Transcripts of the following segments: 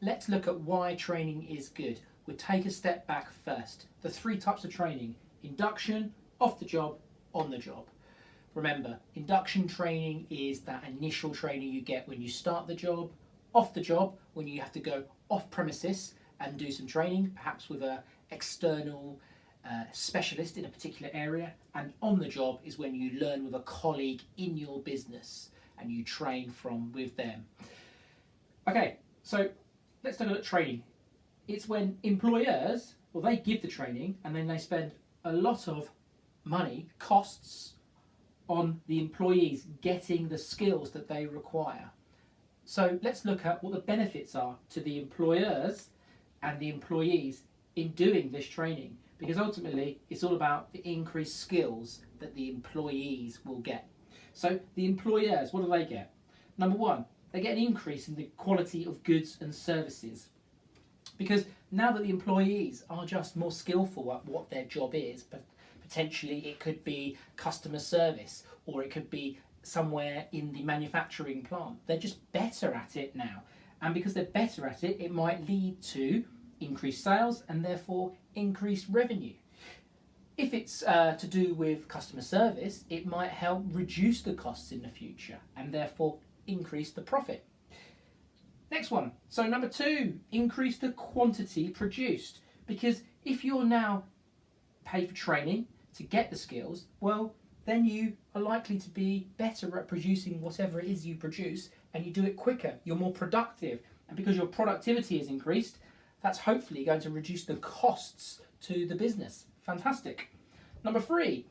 let's look at why training is good. We'll take a step back first. The 3 types of training: induction, off the job, on the job. Remember, induction training is that initial training you get when you start the job. Off the job, when you have to go off premises and do some training, perhaps with an external specialist in a particular area. And on the job is when you learn with a colleague in your business and you train with them. Okay, so let's look at training. It's when employers, well, they give the training and then they spend a lot of money, costs, on the employees getting the skills that they require. So let's look at what the benefits are to the employers and the employees in doing this training, because ultimately it's all about the increased skills that the employees will get. So the employers, what do they get? Number 1, they get an increase in the quality of goods and services, because now that the employees are just more skillful at what their job is, but potentially it could be customer service, or it could be somewhere in the manufacturing plant. They're just better at it now. And because they're better at it, it might lead to increased sales and therefore increased revenue. If it's to do with customer service, it might help reduce the costs in the future and therefore increase the profit. Next one. So number 2, increase the quantity produced. Because if you're now paid for training to get the skills, well, then you are likely to be better at producing whatever it is you produce, and you do it quicker, you're more productive. And because your productivity is increased, that's hopefully going to reduce the costs to the business. Fantastic. Number 3,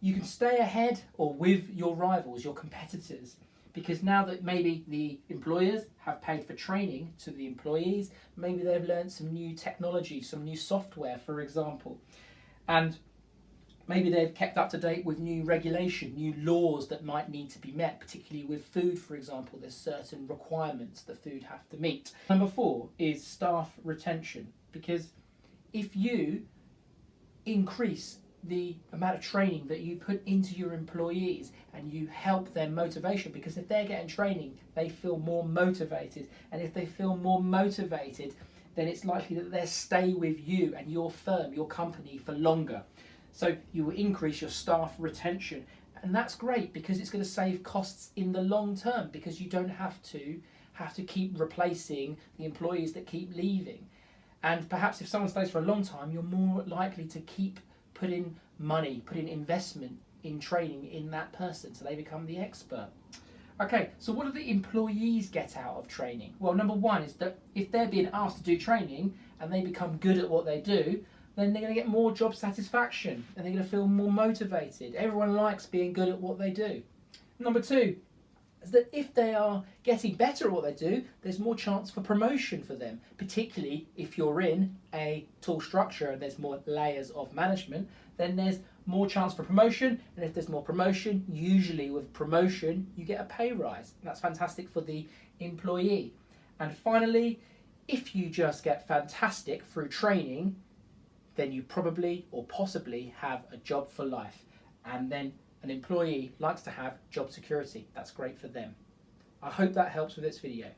you can stay ahead or with your rivals, your competitors, because now that maybe the employers have paid for training to the employees, maybe they've learned some new technology, some new software, for example, and maybe they've kept up to date with new regulation, new laws that might need to be met, particularly with food, for example. There's certain requirements that food have to meet. Number 4 is staff retention, because if you increase the amount of training that you put into your employees and you help their motivation, because if they're getting training, they feel more motivated. And if they feel more motivated, then it's likely that they'll stay with you and your firm, your company, for longer. So you will increase your staff retention, and that's great because it's going to save costs in the long term, because you don't have to keep replacing the employees that keep leaving. And perhaps if someone stays for a long time, you're more likely to keep putting money, putting investment in training in that person so they become the expert. Okay, so what do the employees get out of training? Well, number 1 is that if they're being asked to do training and they become good at what they do, then they're going to get more job satisfaction and they're going to feel more motivated. Everyone likes being good at what they do. Number 2 is that if they are getting better at what they do, there's more chance for promotion for them, particularly if you're in a tall structure and there's more layers of management, then there's more chance for promotion. And if there's more promotion, usually with promotion, you get a pay rise. And that's fantastic for the employee. And finally, if you just get fantastic through training, then you probably or possibly have a job for life. And then an employee likes to have job security. That's great for them. I hope that helps with this video.